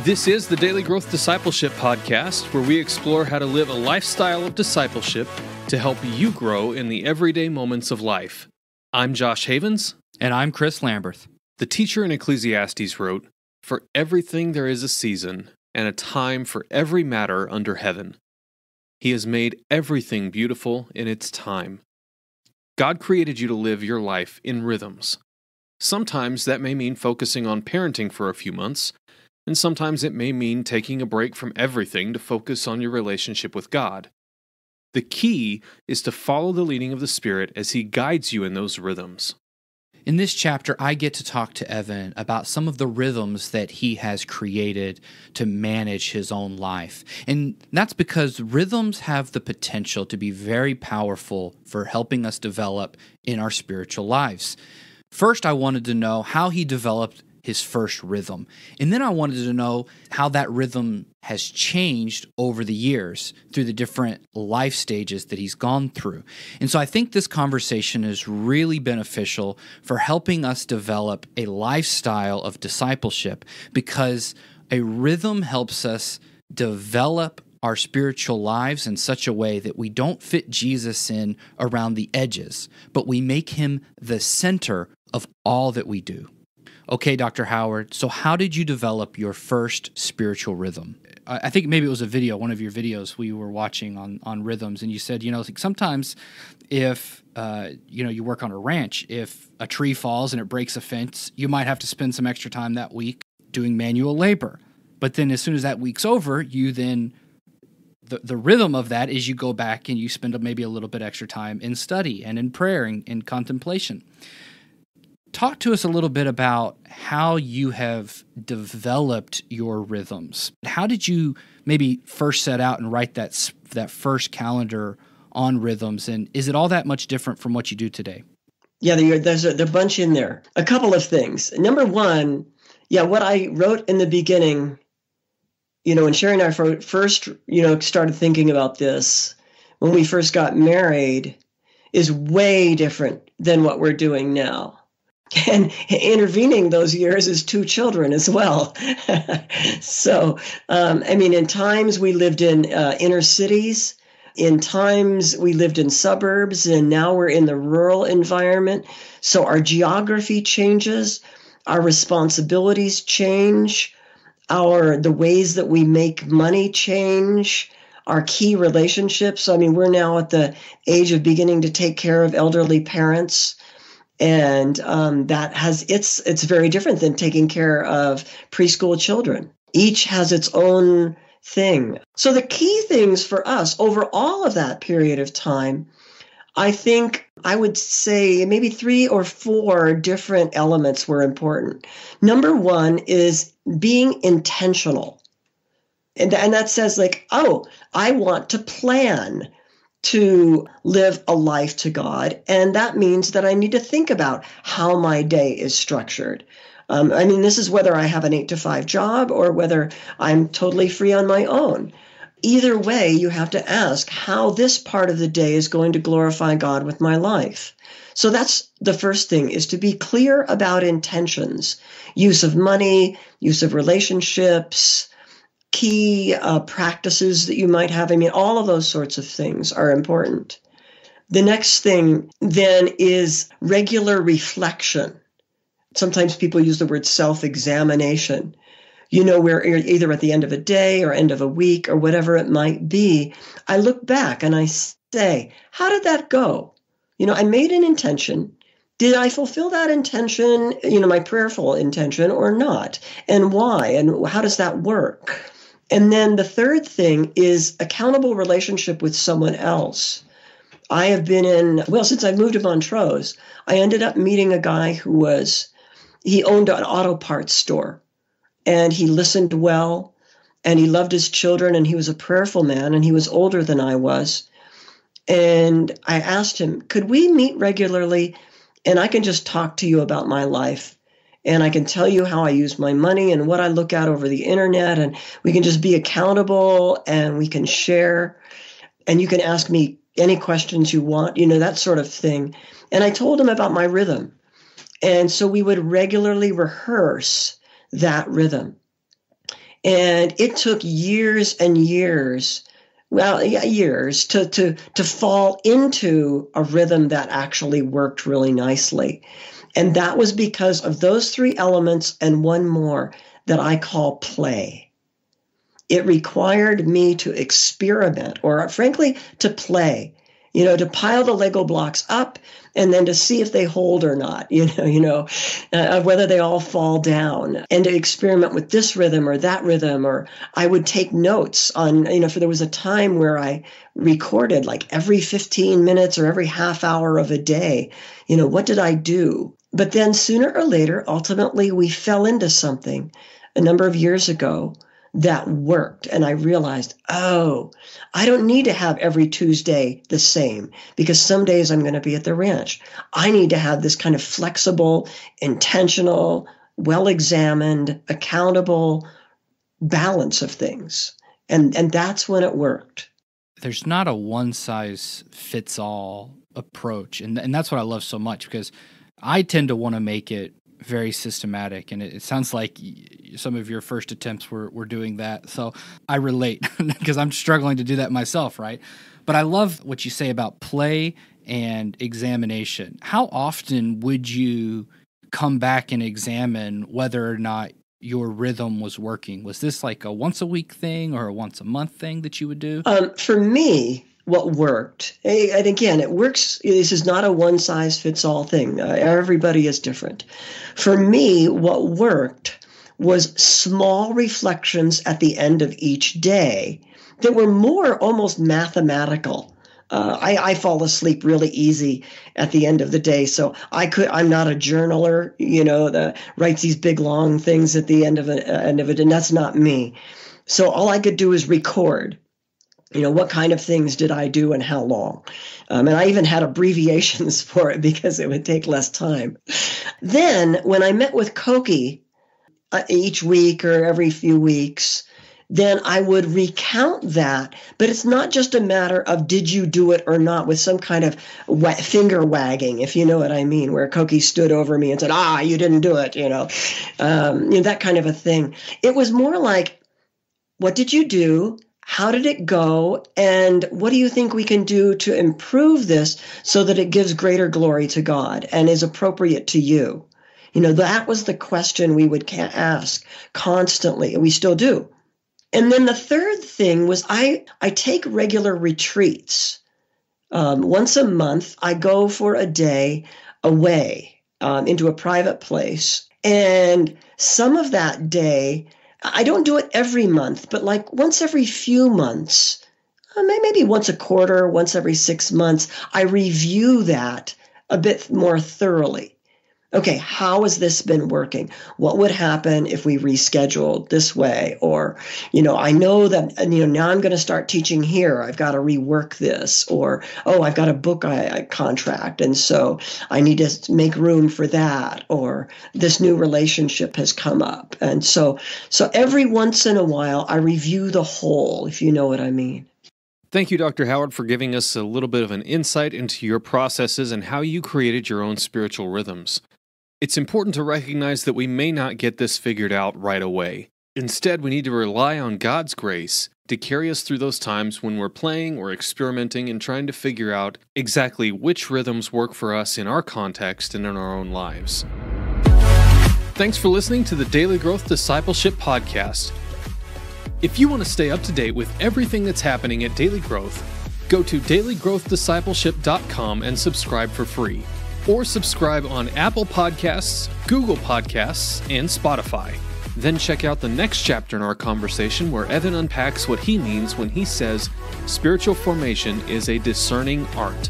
This is the Daily Growth Discipleship Podcast, where we explore how to live a lifestyle of discipleship to help you grow in the everyday moments of life. I'm Josh Havens. And I'm Chris Lamberth. The teacher in Ecclesiastes wrote, "For everything there is a season, and a time for every matter under heaven. He has made everything beautiful in its time." God created you to live your life in rhythms. Sometimes that may mean focusing on parenting for a few months, and sometimes it may mean taking a break from everything to focus on your relationship with God. The key is to follow the leading of the Spirit as He guides you in those rhythms. In this chapter, I get to talk to Evan about some of the rhythms that he has created to manage his own life. And that's because rhythms have the potential to be very powerful for helping us develop in our spiritual lives. First, I wanted to know how he developed his first rhythm. And then I wanted to know how that rhythm has changed over the years through the different life stages that he's gone through. And so I think this conversation is really beneficial for helping us develop a lifestyle of discipleship, because a rhythm helps us develop our spiritual lives in such a way that we don't fit Jesus in around the edges, but we make Him the center of all that we do. Okay, Dr. Howard, so how did you develop your first spiritual rhythm? I think maybe it was a video, one of your videos we were watching on rhythms, and you said, like sometimes if, you work on a ranch, if a tree falls and it breaks a fence, you might have to spend some extra time that week doing manual labor. But then as soon as that week's over, the rhythm of that is you go back and you spend maybe a little bit extra time in study and in prayer and in contemplation. Talk to us a little bit about how you have developed your rhythms. How did you maybe first set out and write that first calendar on rhythms? And is it all that much different from what you do today? Yeah, there's a bunch in there. A couple of things. Number one, what I wrote in the beginning, and Sherry and I first, started thinking about this when we first got married, is way different than what we're doing now. And intervening those years is 2 children as well. So, in times we lived in inner cities, in times we lived in suburbs, and now we're in the rural environment. So our geography changes, our responsibilities change, the ways that we make money change, our key relationships. We're now at the age of beginning to take care of elderly parents. And it's very different than taking care of preschool children. Each has its own thing. So the key things for us over all of that period of time, I think I would say maybe 3 or 4 different elements were important. Number one is being intentional. And that says I want to plan to live a life to God. And that means that I need to think about how my day is structured. This is whether I have an 8-to-5 job or whether I'm totally free on my own. Either way, you have to ask how this part of the day is going to glorify God with my life. So that's the first thing, is to be clear about intentions, use of money, use of relationships, key practices that you might have. All of those sorts of things are important. The next thing then is regular reflection. Sometimes people use the word self-examination. We're either at the end of a day or end of a week or whatever it might be. I look back and I say, how did that go? I made an intention. Did I fulfill that intention, my prayerful intention, or not? And why? And how does that work? And then the third thing is accountable relationship with someone else. I have been since I moved to Montrose, I ended up meeting a guy he owned an auto parts store, and he listened well, and he loved his children, and he was a prayerful man, and he was older than I was. And I asked him, could we meet regularly, and I can just talk to you about my life? And I can tell you how I use my money and what I look at over the internet. And we can just be accountable and we can share. And you can ask me any questions you want, that sort of thing. And I told him about my rhythm. And so we would regularly rehearse that rhythm. And it took years and years, years to fall into a rhythm that actually worked really nicely. And that was because of those three elements and one more that I call play. It required me to experiment, or frankly, to play, to pile the Lego blocks up and then to see if they hold or not, whether they all fall down, and to experiment with this rhythm or that rhythm. Or I would take notes on, for there was a time where I recorded like every 15 minutes or every half hour of a day, what did I do? But then sooner or later, ultimately, we fell into something a number of years ago that worked. And I realized, I don't need to have every Tuesday the same, because some days I'm going to be at the ranch. I need to have this kind of flexible, intentional, well-examined, accountable balance of things. And that's when it worked. There's not a one-size-fits-all approach. And that's what I love so much, because I tend to want to make it very systematic, and it sounds like some of your first attempts were doing that. So I relate, because I'm struggling to do that myself, right? But I love what you say about play and examination. How often would you come back and examine whether or not your rhythm was working? Was this like a once a week thing or a once a month thing that you would do? For me, what worked, and again, it works. This is not a one-size-fits-all thing. Everybody is different. For me, what worked was small reflections at the end of each day that were more almost mathematical. I fall asleep really easy at the end of the day, so I'm not a journaler, that writes these big long things at the end of it, and that's not me. So all I could do is record. What kind of things did I do and how long? And I even had abbreviations for it because it would take less time. Then when I met with Koki each week or every few weeks, then I would recount that. But it's not just a matter of did you do it or not, with some kind of finger wagging, if you know what I mean, where Koki stood over me and said, you didn't do it, that kind of a thing. It was more like, what did you do? How did it go? And what do you think we can do to improve this so that it gives greater glory to God and is appropriate to you? That was the question we would ask constantly, and we still do. And then the third thing was I take regular retreats. Once a month, I go for a day away into a private place. And some of that day, I don't do it every month, but like once every few months, maybe once a quarter, once every 6 months, I review that a bit more thoroughly. Okay, how has this been working? What would happen if we rescheduled this way? Or, I know that, now I'm going to start teaching here. I've got to rework this. Or, I've got a book I contract, and so I need to make room for that. Or this new relationship has come up. And so every once in a while, I review the whole, if you know what I mean. Thank you, Dr. Howard, for giving us a little bit of an insight into your processes and how you created your own spiritual rhythms. It's important to recognize that we may not get this figured out right away. Instead, we need to rely on God's grace to carry us through those times when we're playing or experimenting and trying to figure out exactly which rhythms work for us in our context and in our own lives. Thanks for listening to the Daily Growth Discipleship Podcast. If you want to stay up to date with everything that's happening at Daily Growth, go to dailygrowthdiscipleship.com and subscribe for free. Or subscribe on Apple Podcasts, Google Podcasts, and Spotify. Then check out the next chapter in our conversation where Evan unpacks what he means when he says spiritual formation is a discerning art.